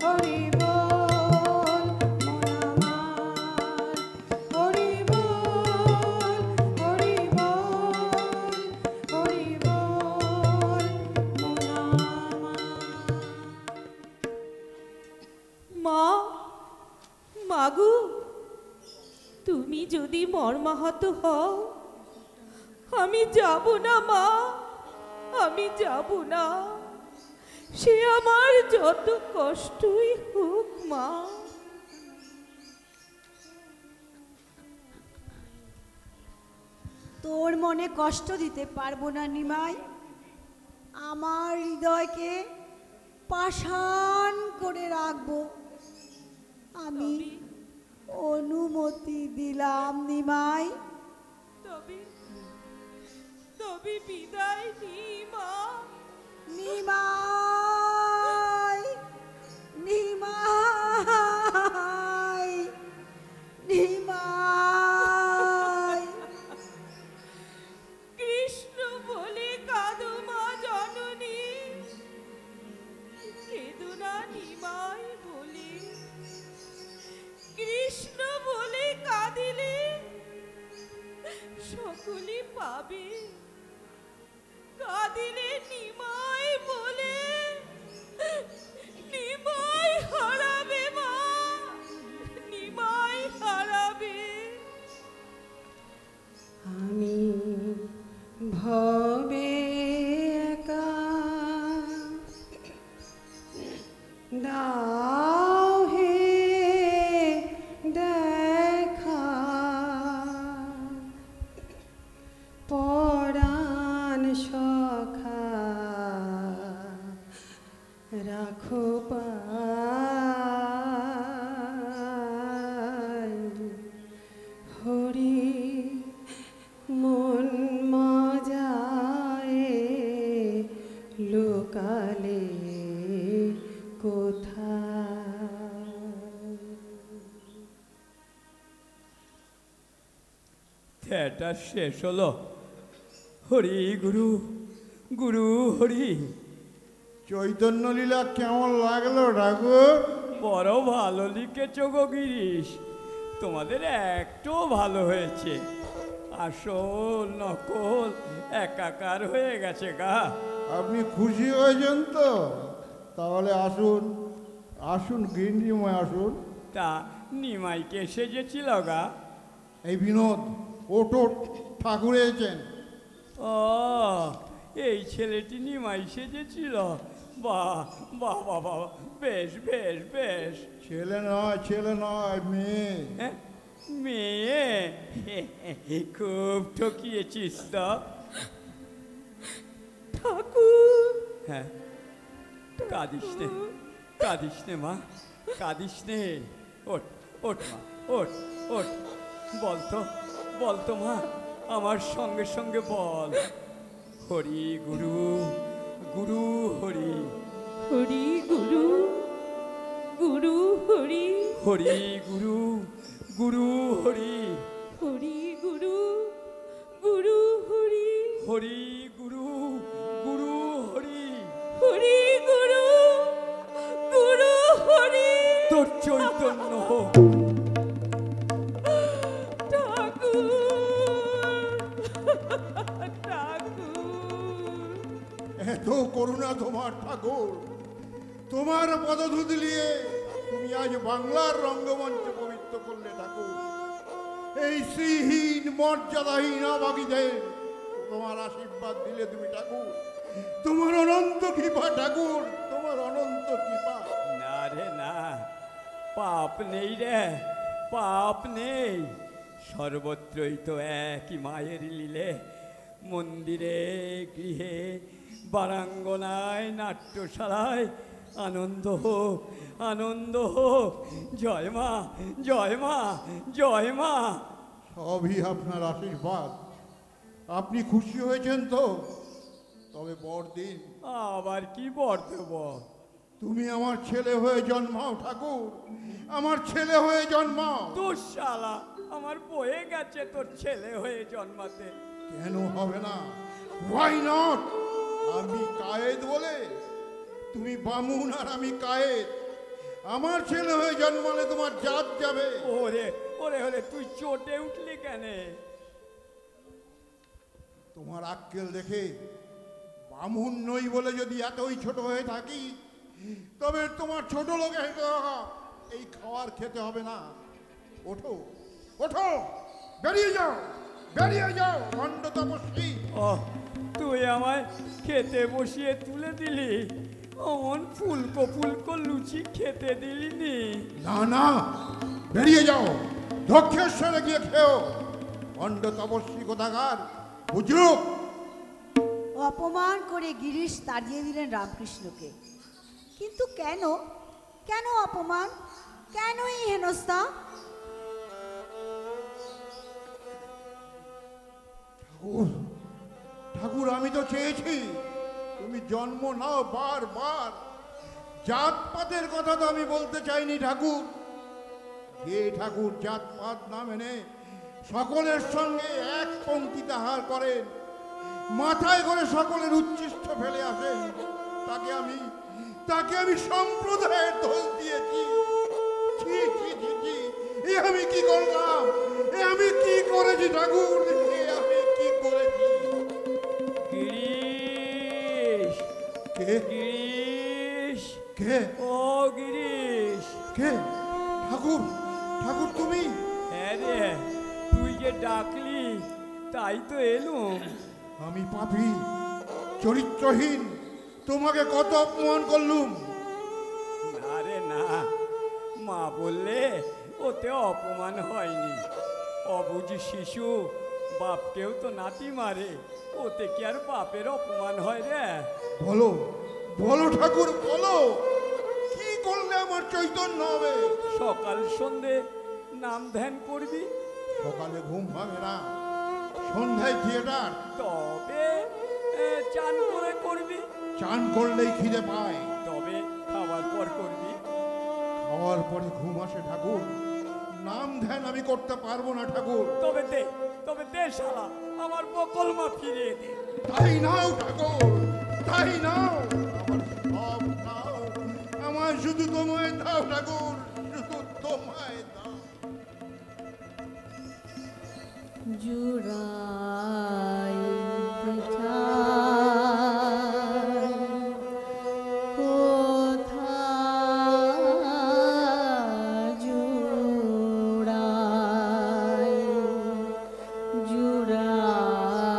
হরি বল মন আমার, হরি বল হরি বল হরি বল মন আমার। মা, মাগু, তুমি যদি মর্মাহত হও, আমি যাব না মা, আমি যাব না। সে আমার যত কষ্টই হোক মা। তোর মনে কষ্ট দিতে পারবো না নিমাই। আমার হৃদয়কে পাষাণ করে রাখবো, আমি অনুমতি দিলাম নিমাই। তবে তবে বিদায় নি মা। নিমাই নিমাই নিমাই। কৃষ্ণ বলে কাঁদো মা জননী, কেঁদো না নিমাই বলে। কৃষ্ণ বলে কাঁদিলে সকলে পাবে, কাঁদিলে নিমাই বলে নিমাই হারাবে মা, নিমাই হারাবে। আমি ভবে একা দাও হে দেখা, পরাণ সখা থিয়েটার শেষ হলো। হরি গুরু, গুরু হরি। চৈতন্য লীলা কেমন লাগলো ঠাকুর? বড় ভালো লিখেছ গো গিরিশ, তোমাদের একটু ভালো হয়েছে। আসল নকল একাকার হয়ে গেছে গা। আপনি খুশি হয়েছেন তো? তাহলে আসুন, আসুন গিন্ডিময় আসুন। তা নিমাইকে সেজেছিল গা? এই বিনোদ, ওটো ঠাকুর এসেছেন। ও, এই ছেলেটি নিমাই সেজেছিল? বাহ বাহ বাহ বাহ, বেশ বেশ বেশ। ছেলে নয় মেয়ে। হ্যাঁ, মেয়ে? খুব ঠকিয়েছিস তো। ঠাকুর, হ্যাঁ, কাঁদিস নে, কাঁদিস নে মা, কাঁদিস নে। ওঠ ওঠ মা, ওঠ ওঠ। বলতো বলতো মা, আমার সঙ্গে সঙ্গে বল। হরি গুরু, গুরু হরি। হরি গুরু, গুরু হরি। হরি গুরু, গুরু হরি। হরি গুরু, গুরু হরি। হরি গুরু, গুরু হরি। হরি গুরু, গুরু হরি। তোর চৈতন্য হোক। ঠাকুর, ঠাকুর। এত করুণা তোমার ঠাকুর, তোমার পদধূলি নিয়ে তুমি আজ বাংলার রঙ্গমঞ্চ পবিত্র করলে ঠাকুর। এই শ্রীহীন মর্যাদাহীন অভাগীদের তোমার আশীর্বাদ দিলে তুমি ঠাকুর। তোমার অনন্ত কৃপা ঠাকুর, তোমার অনন্ত কৃপা। না রে না, পাপ নেই রে, পাপ নেই। সর্বত্রই তো একই মায়ের লীলে। মন্দিরে, গৃহে, বারাঙ্গনায়, নাট্যশালায় আনন্দ হোক, আনন্দ হোক। জয় মা, জয় মা, জয় মা। সবই আপনার আশীর্বাদ। আপনি খুশি হয়েছেন তো? তবে বড়দিন আবার কি বর দেব? তুমি আমার ছেলে হয়ে জন্মাও ঠাকুর, আমার ছেলে হয়ে জন্মাও। তোর শালা, আমার বয়ে গেছে তোর ছেলে হয়ে জন্মাতে। কেন হবে না? Why not? আমি কায়েদ বলে তুমি বামুন আর আমি কায়েদ। আমার ছেলে হয়ে জন্মালে তোমার জাত যাবে। ওরে ওরে ওরে, তুই চটে উঠলি কেন? তোমার আক্কেল দেখে বামুন নই বলে যদি এতই ছোট হয়ে থাকি, তবে তোমার ছোট লোকে এই খাওয়ার খেতে হবে না। ওঠো ওঠো, বেরিয়ে যাও, বেরিয়ে যাও খণ্ড তপস্বী। ও, তুই আমায় খেতে বসিয়ে তুলে দিলি, অমন ফুলকো ফুলকো লুচি খেতে দিলি নি? না না, বেরিয়ে যাও, দক্ষেশ্বরে গিয়ে খেও। খণ্ড তপস্বী কোথাকার, বুঝলো? অপমান করে গিরিশ তাড়িয়ে দিলেন রামকৃষ্ণকে। কিন্তু কেন, কেন অপমান, কেন এই হেনস্থা? ঠাকুর, ঠাকুর আমি তো চেয়েছি তুমি জন্ম নাও বারবার। জাতপাতের কথা তো আমি বলতে চাইনি ঠাকুর। যে ঠাকুর জাতপাত না মেনে সকলের সঙ্গে এক পঙ্ক্তিতে আহার করেন, মাথায় করে সকলের উচ্ছিষ্ট ফেলে আসেন, তাকে আমি সম্প্রদায়ের দোষ দিয়েছি। ছি ছি ছি ছি, এ আমি কি করলাম? এ আমি কি করেছি ঠাকুর? এ আমি কি করেছি? গিরিশ, কে গিরিশ, কে ও গিরিশ। কে? ঠাকুর, ঠাকুর তুমি? হ্যাঁ রে, তুই যে ডাকলি তাই তো এলুম। আমি পাপী, চরিত্রহীন, তোমাকে কত অপমান করলুম। না রে না, মা বললে ওতে অপমান হয়নি। অবুঝ শিশু বাপকেও তো নাতি মারে, ওতে কি আর বাপের অপমান হয় রে? বলো বলো ঠাকুর বলো, কি করলে আমার চৈতন্য হবে? সকাল সন্ধে নাম ধ্যান করবি, সকালে ঘুম ভাঙে না, সন্ধ্যায় থিয়েটার। তবে চান করে করবি, চান করলেই খিদে পায়, তবে খাওয়ার পর করবি। খাওয়ার পরে ঘুম আসে ঠাকুর। নাম ধ্যান আমি করতে পারবো না ঠাকুর। তবে দে শালা, আমার বকলমা ফিরিয়ে দে। তাই নাও ঠাকুর, তাই নাও, আমার সব নাও, আমার শুধু তোমায় দাও ঠাকুর, শুধু তোমায় দাও। জুড়াইতে চাই কোথা জুড়াই, জুড়াইতে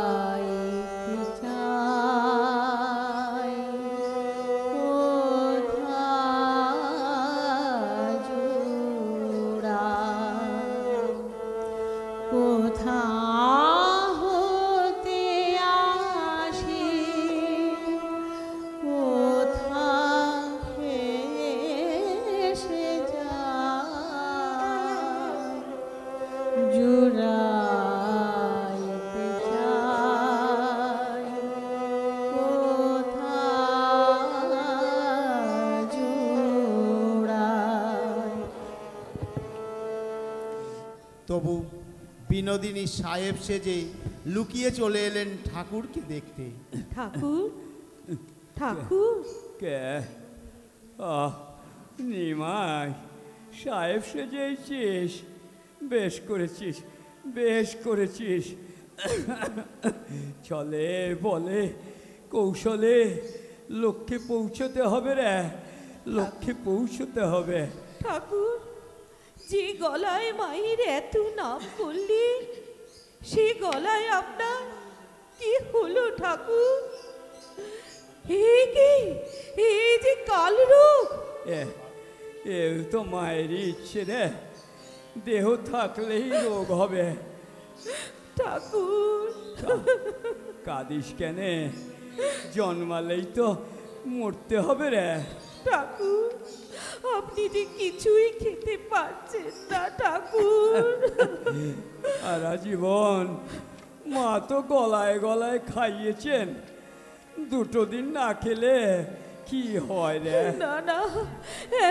চাই কোথা জুড়াই, কোথা হতে আসি কোথা এসে যায়, জুড়াইতে চাই কোথা জুড়াই। তবু বিনোদিনী সাহেব সেজে লুকিয়ে চলে এলেন ঠাকুরকে দেখতে। ঠাকুর, ঠাকুর, কে? নিমাই, সাহেব সেজেছিস? বেশ করেছিস, বেশ করেছিস। চলে বলে কৌশলে লক্ষ্যে পৌঁছতে হবে রে, লক্ষ্যে পৌঁছতে হবে। ঠাকুর, যে গলায় মায়ের এত নাম করলি, সে গলায় আপনার কি হলো ঠাকুর? এই যে কাল রোগ। এ তো মায়েরই ইচ্ছে রে, দেহ থাকলেই রোগ হবে। ঠাকুর, কাঁদিস কেনে? জন্মালেই তো মরতে হবে রে। ঠাকুর, আপনি যে কিছুই খেতে পারছেন না ঠাকুর। আর জীবন মা তো গলায় গলায় খাইয়েছেন, দুটো দিন না খেলে কি হয় রে? না না,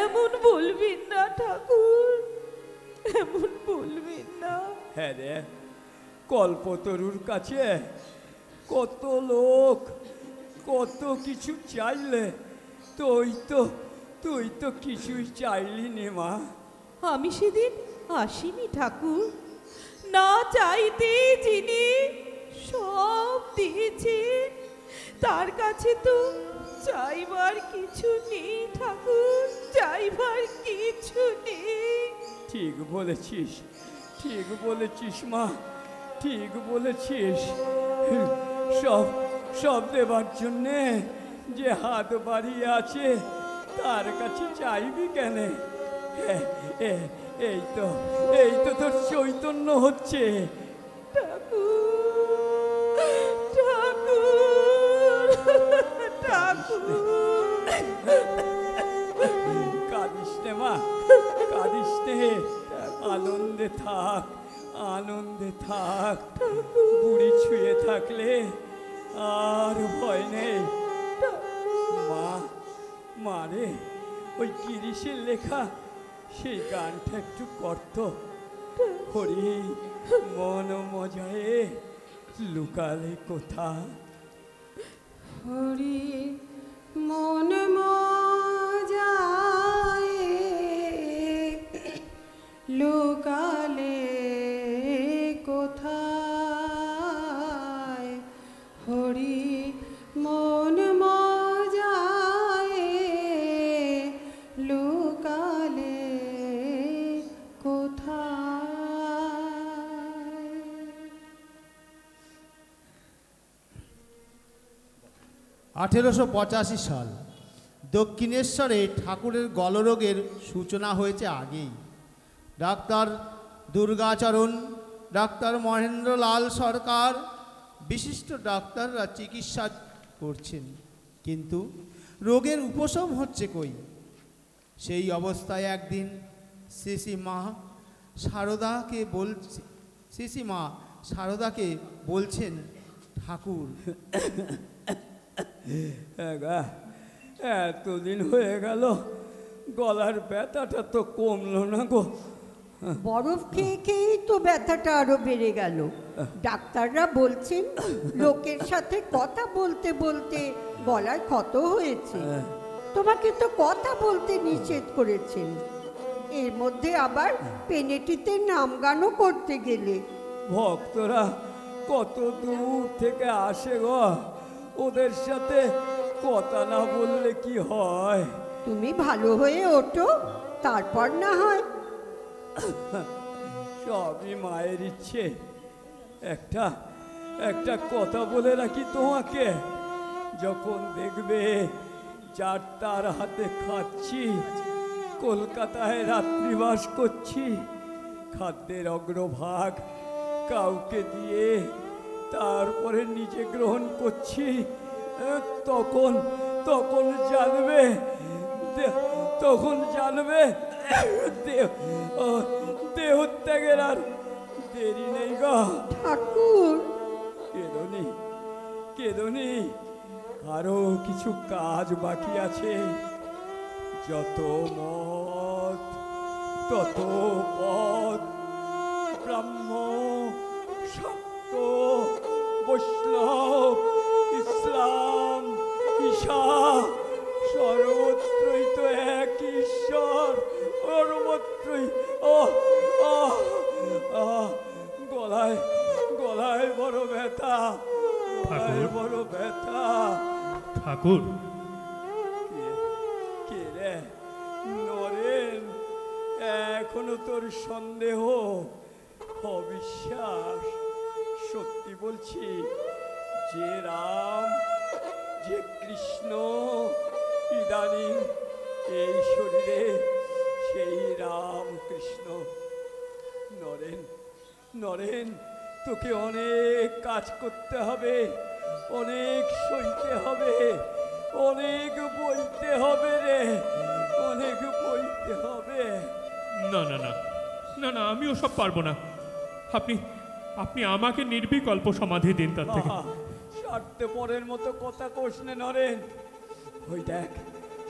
এমন বলবেন না ঠাকুর, এমন বলবেন না। হ্যাঁ রে, কল্পতরুর কাছে কত লোক কত কিছু চাইলে, তুই তো কিছুই চাইলি নে মা। আমি সেদিন আসিনি ঠাকুর, না চাইতে যিনি সব দিয়েছেন, তার কাছে তো চাইবার কিছু নেই ঠাকুর, চাইবার কিছু নেই। ঠিক বলেছিস, ঠিক বলেছিস মা, ঠিক বলেছিস। সব দেবার জন্যে যে হাত বাড়িয়ে আছে তার কাছে চাইবি কেন? এই তো তোর চৈতন্য হচ্ছে। কাঁদিস নে মা, কাঁদিস নে, আনন্দে থাক, আনন্দে থাক। বুড়ি ছুঁয়ে থাকলে আর ভয় নেই। মা রে, ওই গিরিশের লেখা সেই গানটা একটু করত। হরি মন মজায়ে লুকালে কোথা, হরি মন মজায়ে লুকালে কোথায়, হরি মন মজায়ে লুকালে কোথায়। 1885 সাল দক্ষিণেশ্বরে ঠাকুরের গলরোগের সূচনা হয়েছে আগেই। ডাক্তার দুর্গাচরণ, ডাক্তার মহেন্দ্রলাল সরকার, বিশিষ্ট ডাক্তাররা চিকিৎসা করছেন, কিন্তু রোগের উপশম হচ্ছে কই। সেই অবস্থায় একদিন শ্রীমা শারদাকে বলছেন, ঠাকুর এতদিন হয়ে গেল, গলার ব্যথাটা তো কমলো না গো, বরফ খেয়ে খেয়েই তো ব্যথাটা আরো বেড়ে গেল। ডাক্তাররা বলছেন লোকের সাথে কথা বলতে বলতে গলায় ক্ষত হয়েছে। তোমাকে তো কথা বলতে নিষেধ করেছেন, এর মধ্যে আবার পেনেটিতে নাম গানও করতে গেলে। ভক্তরা কত দূর থেকে আসে গো, ওদের সাথে কথা না বললে কি হয়? তুমি ভালো হয়ে ওঠো, তারপর না হয়। সবই মায়ের ইচ্ছে। একটা একটা কথা বলে রাখি তোমাকে, যখন দেখবে যার তার হাতে খাচ্ছি, কলকাতায় রাত্রিবাস করছি, খাদ্যের অগ্রভাগ কাউকে দিয়ে তারপরে নিজে গ্রহণ করছি, তখন তখন জানবে তখন জানবে দেহ ত্যাগের আর দেরি নেই গো। ঠাকুর, কেদনি কেদনি, আরো কিছু কাজ বাকি আছে। যত মত তত পথ, ব্রাহ্ম, শাক্ত, বৈষ্ণব, ইসলাম, ঈশা, সর্বত্রই তো এক ঈশ্বর, সর্বত্রই। গলায় গলায় বড় ব্যথা, গলায় বড় ব্যথা। ঠাকুর, কে রে নরেন? এখনো তোর সন্দেহ, অবিশ্বাস? সত্যি বলছি, যে রাম, যে কৃষ্ণ ইদানিং এই শরীরে, সেই রাম কৃষ্ণ। নরেন নরেন, তোকে অনেক কাজ করতে হবে, অনেক সইতে হবে, অনেক বইতে হবে রে, অনেক বইতে হবে। না না না না না, আমি ওসব পারবো না। আপনি আপনি আমাকে নির্বিকল্প সমাধি দিন তার থেকে। স্বার্থপরের মতো কথা কোস নে নরেন। ওই দেখ,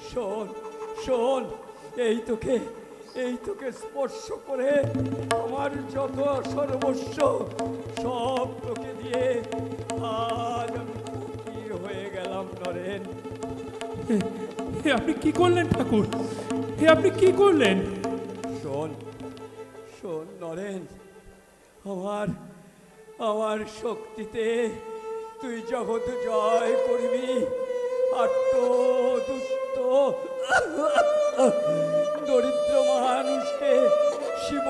শোন শোন, এই তোকে স্পর্শ করে আমার যত সর্বস্ব সব তোকে দিয়ে আজ আমি ফকির হয়ে গেলাম নরেন। হে আপনি কি করলেন ঠাকুর? হে আপনি কি করলেন? শোন শোন নরেন, আমার শক্তিতে তুই জগৎ জয় করবি, আর তো দুস্থ দরিদ্র মানুষকে শিব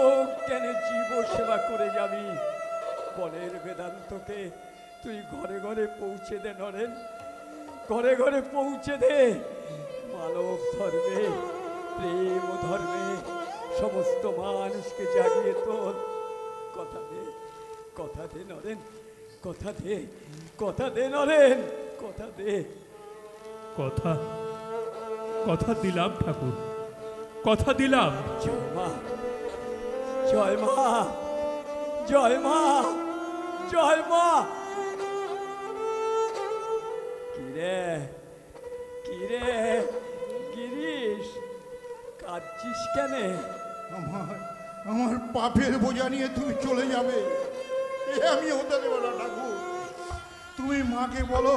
জ্ঞানে জীব সেবা করে যাবি। বনের বেদান্তকে তুই ঘরে ঘরে পৌঁছে দে নরেন, ঘরে ঘরে পৌঁছে দে। মানব ধর্মে, প্রেম ধর্মে সমস্ত মানুষকে জাগিয়ে তোল। কথা দে, কথা দে নরেন, কথা দে, কথা দে নরেন, কথা দে। কথা কথা দিলাম ঠাকুর, কথা দিলাম। জয় মা, জয় মা, জয় মা, জয় মা। কিরে কিরে গিরিশ, কাঁদছিস কেন? আমার পাপের বোঝা নিয়ে তুমি চলে যাবে, এ আমি হতে দেবো না ঠাকুর। তুমি মাকে বলো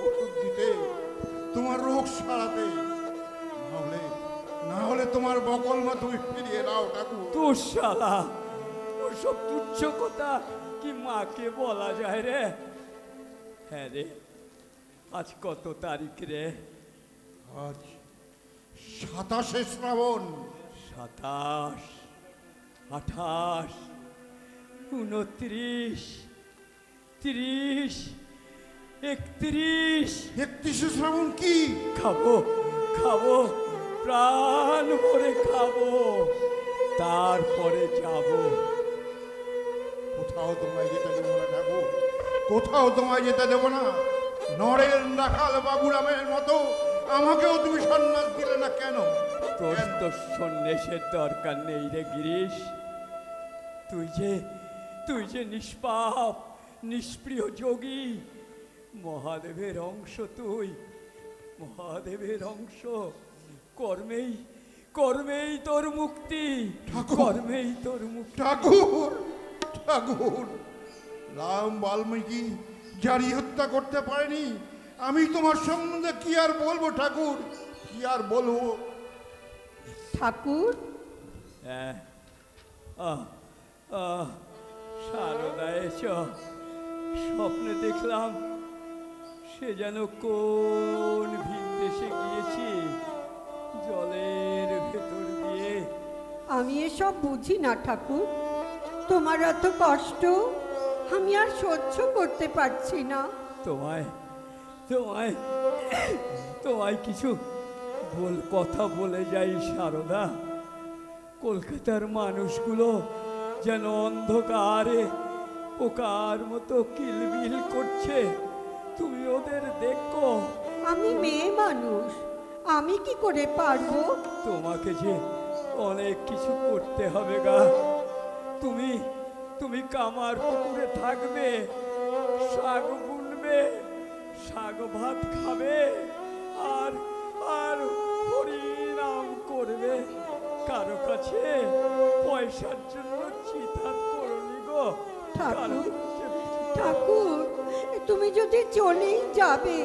ওষুধ দিতে, তোমার রোগ সারাতে, না হলে তোমার বকল মা তুমি ফিরিয়ে দাও ঠাকুর। তোর শালা, ওসব তুচ্ছ কথা কি মাকে বলা যায় রে? হ্যাঁ রে, আজ কত তারিখ রে? আজ 27শে শ্রাবণ। 27, 28, 29, 30, 31। 31শে শ্রাবণ কি? খাবো খাবো, প্রাণ ভরে খাবো, তারপরে যাব। কোথাও তোমায় যেতে দেবো না ঠাকুর, কোথাও তোমায় যেতে দেবো না। নরেন রাখাল বাবুরামের মতো আমাকেও তুমি সন্ন্যাস দিলে না কেন? তোর তো সন্ন্যাসের দরকার নেই রে গিরিশ। তুই যে নিষ্পাপ নিষ্প্রিয় যোগী, মহাদেবের অংশ তুই, মহাদেবের অংশ। কর্মেই তোর মুক্তি, কর্মেই তোর মুক্তি। ঠাকুর, ঠাকুর, রাম বাল্মীকি জারি হত্যা করতে পারেনি, আমি তোমার সম্বন্ধে কি আর বলবো ঠাকুর, কি আর বলবো। ঠাকুর, হ্যাঁ, সারদা এসো। স্বপ্নে দেখলাম সে যেন কোন ভিন দেশে গিয়েছি, জলের ভেতর দিয়ে। আমি এসব বুঝি না ঠাকুর, তোমার এত কষ্ট আমি আর সহ্য করতে পারছি না। তোমায় তোমায় তোমায় কিছু কথা বলে যাই সারদা। কলকাতার মানুষগুলো যেন অন্ধকারে পোকার মতো কিলবিল করছে, তুমি ওদের দেখো। আমি মেয়ে মানুষ, আমি কি করে পারবো? তোমাকে যে অনেক কিছু করতে হবে গা। তুমি তুমি কামার পুকুরে থাকবে, শাক বুনবে, শাক ভাত খাবে, আর আর হরিনাম করবে। কারো কাছে পয়সার জন্য চিন্তা করনি গো। ঠাকুর, ঠাকুর, তুমি যদি চলেই যাবে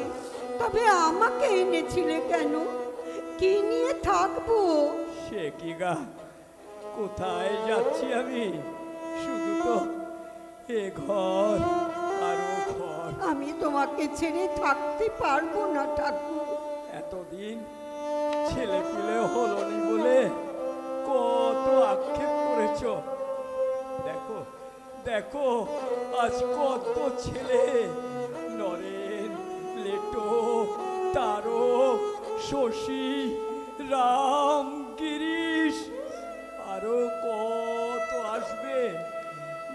তবে আমাকে এনেছিলে কেন? কি নিয়ে থাকবো? সে কি গা, কোথায় যাচ্ছি আমি? শুধু তো এ ঘর আর ও ঘর। আমি তোমাকে ছেড়ে থাকতে পারবো না ঠাকুর। এতদিন ছেলে পিলে হলনি বলে কত আক্ষেপ করেছ। দেখো দেখো আজ কত ছেলে, নরেন, লেটো, তারক, শশী, রাম, গিরিশ, আরো কত আসবে।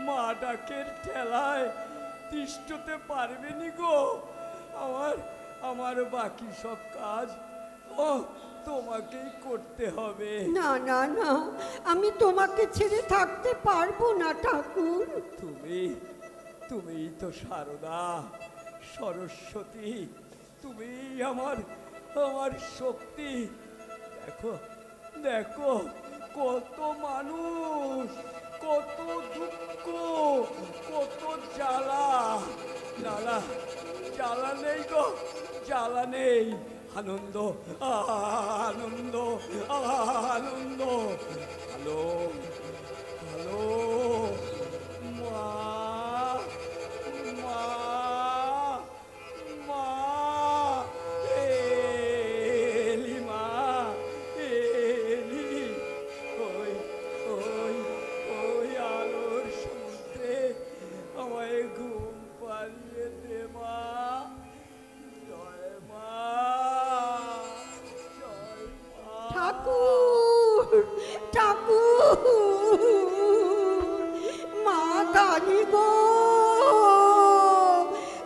মা ডাকের ঠেলায় তিষ্ঠতে পারবে নি গো। আমার বাকি সব কাজ তোমাকেই করতে হবে। না না না, আমি তোমাকে ছেড়ে থাকতে পারবো না ঠাকুর। তুমি তো সারদা, সরস্বতী, তুমি আমার শক্তি। দেখো দেখো কত মানুষ, কত দুঃখ, কত জ্বালা। জ্বালা নেই গো, জ্বালা নেই। আনন্দ আনন্দ আনন্দ। হ্যালো হ্যালো, মা মা মা, এলি মা, এলি। ওই ওই ওই আলোর সমুদ্রে আমায় ঘুম পাড়িয়ে দে মা। ঠাকুর, ঠাকুর, মা কালী গো,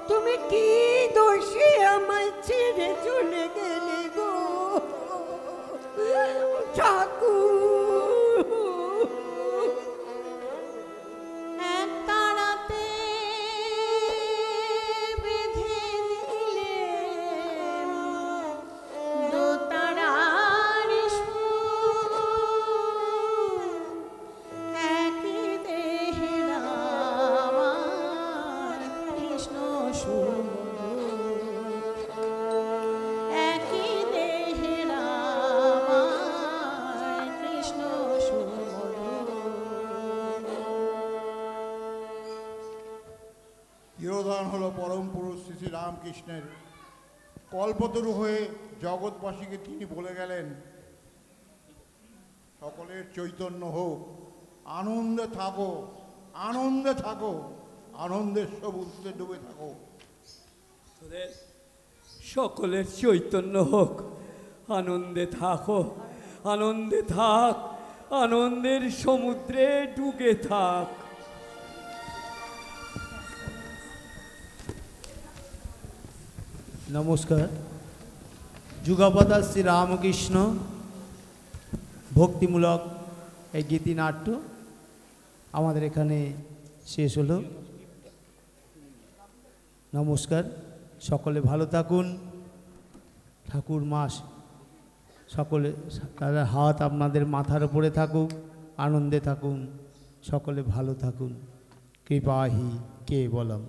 তুমি কি দোষে আমায় ছেড়ে চলে গেলে গো ঠাকুর? এক তারাতে বেঁধে দিলে দু তারার সুর, একই দেহের আমার কৃষ্ণ সুমধুর, একই দেহের আমার কৃষ্ণ সুমধুর। তিরোধান হলো পরম পুরুষ শ্রী শ্রী রামকৃষ্ণের। কল্পতরু হয়ে জগৎবাসীকে তিনি বলে গেলেন, সকলের চৈতন্য হোক, আনন্দে থাকো, আনন্দে থাকো, আনন্দের সমুদ্রে ডুবে থাকো। তোদের সকলের চৈতন্য হোক, আনন্দে থাকো, আনন্দে থাক, আনন্দের সমুদ্রে ডুবে থাক। নমস্কার। যুগাবতার শ্রী রামকৃষ্ণ ভক্তিমূলক এই গীতিনাট্য আমাদের এখানে শেষ হলো। নমস্কার, সকলে ভালো থাকুন, ঠাকুর মাস সকলে তাদের হাত আপনাদের মাথার উপরে থাকুক, আনন্দে থাকুন, সকলে ভালো থাকুন। কৃপাহি কে বলম।